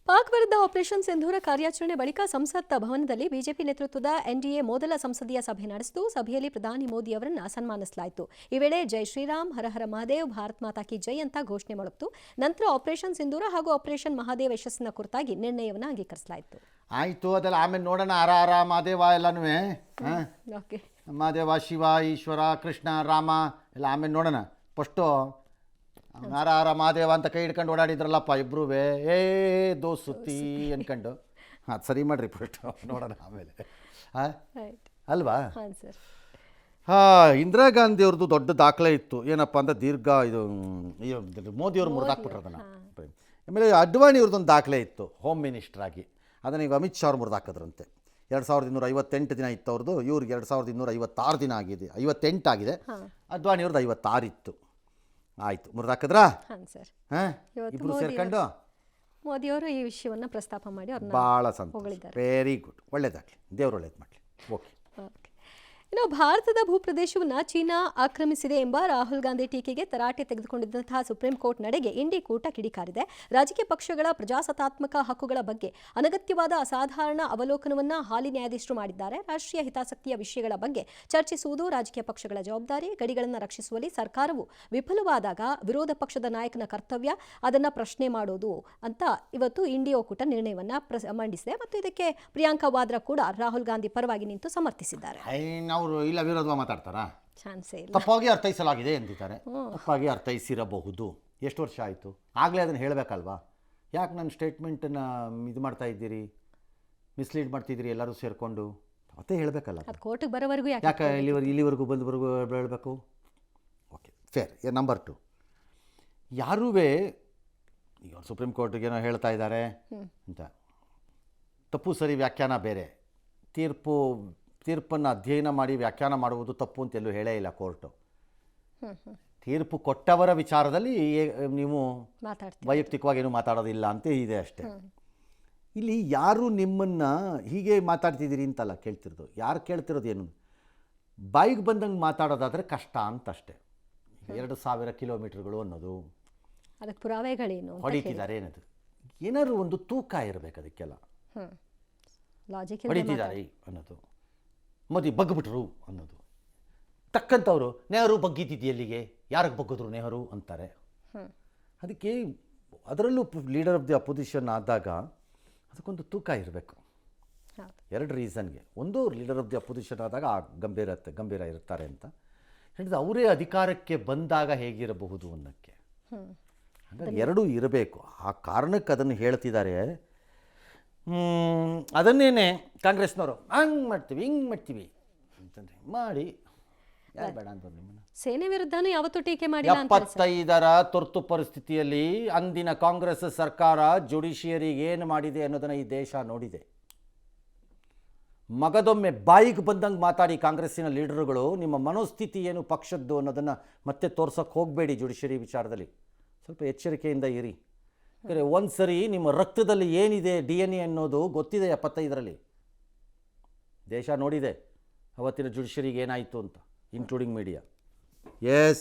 ಪಾಕ್ ವಿರುದ್ಧ ಆಪರೇಷನ್ ಸಿಂಧೂರ ಕಾರ್ಯಾಚರಣೆ ಬಳಿಕ ಸಂಸತ್ ಭವನದಲ್ಲಿ ಬಿಜೆಪಿ ನೇತೃತ್ವದ ಎನ್ಡಿಎ ಮೊದಲ ಸಂಸದೀಯ ಸಭೆ ನಡೆಸಿತು. ಸಭೆಯಲ್ಲಿ ಪ್ರಧಾನಿ ಮೋದಿ ಅವರನ್ನು ಸನ್ಮಾನಿಸಲಾಯಿತು. ಈ ವೇಳೆ ಜೈ ಶ್ರೀರಾಮ್, ಹರ ಹರ ಮಹಾದೇವ್, ಭಾರತ್ ಮಾತಾ ಕಿ ಜೈ ಅಂತ ಘೋಷಣೆ ಮಾಡಿತು. ನಂತರ ಆಪರೇಷನ್ ಸಿಂಧೂರ ಹಾಗೂ ಆಪರೇಷನ್ ಮಹಾದೇವ್ ಯಶಸ್ಸಿನ ಕುರಿತಾಗಿ ನಿರ್ಣಯವನ್ನು ಅಂಗೀಕರಿಸಲಾಯಿತು. ಆಯಿತು, ಅದೆಲ್ಲ ಆಮೇಲೆ ನೋಡೋಣ. ಹರ ಹರ ಮಹಾದೇವ ಎಲ್ಲನೂ ಓಕೆ, ಮಹಾದೇವ, ಶಿವ, ಈಶ್ವರ, ಕೃಷ್ಣ, ರಾಮ ಎಲ್ಲ ಆಮೇಲೆ ನೋಡೋಣ. ಫಸ್ಟು ಹರ ಹರ ಮಹಾದೇವ ಅಂತ ಕೈ ಹಿಡ್ಕೊಂಡು ಓಡಾಡಿದ್ರಲ್ಲಪ್ಪ ಇಬ್ರೂ ದೋಸುತ್ತಿ ಅನ್ಕೊಂಡು. ಅದು ಸರಿ ಮಾಡ್ರಿ ಫಸ್ಟ್, ನೋಡೋಣ ಆಮೇಲೆ. ಅಲ್ವಾ? ಇಂದಿರಾ ಗಾಂಧಿ ಅವ್ರದ್ದು ದೊಡ್ಡ ದಾಖಲೆ ಇತ್ತು. ಏನಪ್ಪ ಅಂತ ದೀರ್ಘ ಇದು ಮೋದಿಯವ್ರು ಮುರಿದಾಕ್ಬಿಟ್ರು ಅದನ್ನು. ಆಮೇಲೆ ಅಡ್ವಾಣಿ ಅವ್ರದ್ದೊಂದು ದಾಖಲೆ ಇತ್ತು ಹೋಮ್ ಮಿನಿಸ್ಟರ್ ಆಗಿ. ಅದನ್ನು ಈಗ ಅಮಿತ್ ಶಾ ಅವ್ರು ಮುರಿದಾಕಿದ್ರಂತೆ. 2258 ದಿನ ಇತ್ತು ಅವ್ರದ್ದು. ಇವ್ರಿಗೆ 2256 ದಿನ ಆಗಿದೆ, 58 ಆಗಿದೆ. ಅಡ್ವಾಣಿ ಅವ್ರದ್ದು 56 ಇತ್ತು. ಆಯಿತು, ಮುರಿದಾಕಿದ್ರಾ? ಹಾಂ, ಇಬ್ಬರು ಸೇರ್ಕೊಂಡು ಮೋದಿಯವರು ಈ ವಿಷಯವನ್ನು ಪ್ರಸ್ತಾಪ ಮಾಡಿ ಭಾಳ ಸಂತೋಷ. ವೆರಿ ಗುಡ್, ಒಳ್ಳೇದಾಗಲಿ, ದೇವ್ರು ಒಳ್ಳೇದು ಮಾಡಲಿ. ಓಕೆ. ಇನ್ನು ಭಾರತದ ಭೂಪ್ರದೇಶವನ್ನು ಚೀನಾ ಆಕ್ರಮಿಸಿದೆ ಎಂಬ ರಾಹುಲ್ ಗಾಂಧಿ ಟೀಕೆಗೆ ತರಾಟೆ ತೆಗೆದುಕೊಂಡಿದ್ದಂತಹ ಸುಪ್ರೀಂ ಕೋರ್ಟ್ ನಡೆಗೆ ಇಂಡಿ ಕೂಟ ಕಿಡಿಕಾರಿದೆ. ರಾಜಕೀಯ ಪಕ್ಷಗಳ ಪ್ರಜಾಸತ್ತಾತ್ಮಕ ಹಕ್ಕುಗಳ ಬಗ್ಗೆ ಅನಗತ್ಯವಾದ ಅಸಾಧಾರಣ ಅವಲೋಕನವನ್ನು ಹಾಲಿ ನ್ಯಾಯಾಧೀಶರು ಮಾಡಿದ್ದಾರೆ. ರಾಷ್ಟ್ರೀಯ ಹಿತಾಸಕ್ತಿಯ ವಿಷಯಗಳ ಬಗ್ಗೆ ಚರ್ಚಿಸುವುದು ರಾಜಕೀಯ ಪಕ್ಷಗಳ ಜವಾಬ್ದಾರಿ. ಗಡಿಗಳನ್ನು ರಕ್ಷಿಸುವಲ್ಲಿ ಸರ್ಕಾರವು ವಿಫಲವಾದಾಗ ವಿರೋಧ ಪಕ್ಷದ ನಾಯಕನ ಕರ್ತವ್ಯ ಅದನ್ನು ಪ್ರಶ್ನೆ ಮಾಡೋದು ಅಂತ ಇವತ್ತು ಇಂಡಿ ಒಕ್ಕೂಟ ನಿರ್ಣಯವನ್ನು ಮಂಡಿಸಿದೆ. ಮತ್ತು ಇದಕ್ಕೆ ಪ್ರಿಯಾಂಕಾ ವಾದ್ರಾ ಕೂಡ ರಾಹುಲ್ ಗಾಂಧಿ ಪರವಾಗಿ ನಿಂತು ಸಮರ್ಥಿಸಿದ್ದಾರೆ. ಅವರು ಇಲ್ಲ ವಿರೋಧವಾಗಿ ಮಾತಾಡ್ತಾರಾ? ಚಾನ್ಸೇ ಇಲ್ಲ. ತಪ್ಪಾಗಿ ಅರ್ಥೈಸಲಾಗಿದೆ ಎಂದಿದ್ದಾರೆ. ತಪ್ಪಾಗಿ ಅರ್ಥೈಸಿರಬಹುದು. ಎಷ್ಟು ವರ್ಷ ಆಯಿತು? ಆಗಲೇ ಅದನ್ನು ಹೇಳಬೇಕಲ್ವಾ? ಯಾಕೆ ನನ್ನ ಸ್ಟೇಟ್ಮೆಂಟನ್ನು ಇದು ಮಾಡ್ತಾ ಇದ್ದೀರಿ, ಮಿಸ್ಲೀಡ್ ಮಾಡ್ತಿದ್ದೀರಿ ಎಲ್ಲರೂ ಸೇರಿಕೊಂಡು? ಮತ್ತೆ ಹೇಳಬೇಕಲ್ಲ. ಕೋರ್ಟಿಗೆ ಬರೋವರೆಗೂ ಯಾಕೆ ಇಲ್ಲಿವರೆಗೂ ಬಂದುವರೆಗೂ ಹೇಳಬೇಕು? Okay, fair. ನಂಬರ್ 2, ಯಾರೂ ಈಗ ಸುಪ್ರೀಂ ಕೋರ್ಟಿಗೇನೋ ಹೇಳ್ತಾ ಇದ್ದಾರೆ ಅಂತ ತಪ್ಪು ಸರಿ ವ್ಯಾಖ್ಯಾನ ಬೇರೆ. ತೀರ್ಪನ್ನು ಅಧ್ಯಯನ ಮಾಡಿ ವ್ಯಾಖ್ಯಾನ ಮಾಡುವುದು ತಪ್ಪು ಅಂತೆಲ್ಲೂ ಹೇಳೇ ಇಲ್ಲ ಕೋರ್ಟು. ತೀರ್ಪು ಕೊಟ್ಟವರ ವಿಚಾರದಲ್ಲಿ ನೀವು ವೈಯಕ್ತಿಕವಾಗಿ ಏನು ಮಾತಾಡೋದಿಲ್ಲ ಅಂತ ಇದೆ ಅಷ್ಟೇ. ಇಲ್ಲಿ ಯಾರು ನಿಮ್ಮನ್ನು ಹೀಗೆ ಮಾತಾಡ್ತಿದ್ದೀರಿ ಅಂತಲ್ಲ ಕೇಳ್ತಿರೋದು. ಯಾರು ಕೇಳ್ತಿರೋದು ಏನು, ಬಾಯಿಗೆ ಬಂದಂಗೆ ಮಾತಾಡೋದಾದರೆ ಕಷ್ಟ ಅಂತಷ್ಟೇ. 2000 ಕಿಲೋಮೀಟರ್ಗಳು ಅನ್ನೋದು ಅದಕ್ಕೆ ಪುರಾವೆಗಳೇನು ಹೊಡಿತಿದ್ದಾರೆ ಏನದು, ಏನಾದ್ರು ಒಂದು ತೂಕ ಇರಬೇಕು ಅದಕ್ಕೆಲ್ಲ. ಹೊಡಿತಿದ್ದಾರೆ ಅನ್ನೋದು, ಮೋದಿ ಬಗ್ಗಿಬಿಟ್ರು ಅನ್ನೋದು. ತಕ್ಕಂಥವ್ರು ನೆಹರು ಬಗ್ಗಿದ್ದಿದ್ದು ಎಲ್ಲಿಗೆ, ಯಾರಿಗೆ ಬಗ್ಗಿದ್ರು ನೆಹರು ಅಂತಾರೆ. ಅದಕ್ಕೆ ಅದರಲ್ಲೂ ಲೀಡರ್ ಆಫ್ ದಿ ಅಪೋಸಿಷನ್ ಆದಾಗ ಅದಕ್ಕೊಂದು ತೂಕ ಇರಬೇಕು. 2 ರೀಸನ್ಗೆ. ಒಂದು, ಲೀಡರ್ ಆಫ್ ದಿ ಅಪೋಸಿಷನ್ ಆದಾಗ ಗಂಭೀರ ಇರ್ತಾರೆ ಅಂತ ಹೇಳಿದ್ರೆ, ಅವರೇ ಅಧಿಕಾರಕ್ಕೆ ಬಂದಾಗ ಹೇಗಿರಬಹುದು ಅನ್ನೋಕ್ಕೆ. ಹಾಗಾಗಿ 2 ಇರಬೇಕು. ಆ ಕಾರಣಕ್ಕೆ ಅದನ್ನು ಹೇಳ್ತಿದ್ದಾರೆ. ಅದನ್ನೇನೆ ಕಾಂಗ್ರೆಸ್ನವರು ಹಂಗೆ ಮಾಡ್ತೀವಿ ಹಿಂಗೆ ಮಾಡ್ತೀವಿ ಅಂತಂದರೆ ಮಾಡಿ ಯಾರು ಬೇಡ ಅಂತ ನಿಮ್ಮನ್ನು. ಸೇನೆ ವಿರುದ್ಧನೂ ಯಾವತ್ತೂ ಟೀಕೆ ಮಾಡಿಲ್ಲ. 75ರ ತುರ್ತು ಪರಿಸ್ಥಿತಿಯಲ್ಲಿ ಅಂದಿನ ಕಾಂಗ್ರೆಸ್ ಸರ್ಕಾರ ಜುಡಿಷಿಯರಿಗೆ ಏನು ಮಾಡಿದೆ ಅನ್ನೋದನ್ನು ಈ ದೇಶ ನೋಡಿದೆ. ಮಗದೊಮ್ಮೆ ಬಾಯಿಗೆ ಬಂದಂಗೆ ಮಾತಾಡಿ ಕಾಂಗ್ರೆಸ್ಸಿನ ಲೀಡರ್ಗಳು ನಿಮ್ಮ ಮನೋಸ್ಥಿತಿ ಏನು ಪಕ್ಷದ್ದು ಅನ್ನೋದನ್ನು ಮತ್ತೆ ತೋರ್ಸೋಕ್ಕೆ ಹೋಗಬೇಡಿ. ಜುಡಿಷಿಯರಿ ವಿಚಾರದಲ್ಲಿ ಸ್ವಲ್ಪ ಎಚ್ಚರಿಕೆಯಿಂದ ಇರಿ. ಒಂದು ಸರಿ ನಿಮ್ಮ ರಕ್ತದಲ್ಲಿ ಏನಿದೆ DNA ಅನ್ನೋದು ಗೊತ್ತಿದೆ. 75ರಲ್ಲಿ ದೇಶ ನೋಡಿದೆ ಅವತ್ತಿನ ಜುಡಿಷಿಯರಿಗೆ ಏನಾಯಿತು ಅಂತ, ಇನ್ಕ್ಲೂಡಿಂಗ್ ಮೀಡಿಯಾ. ಎಸ್.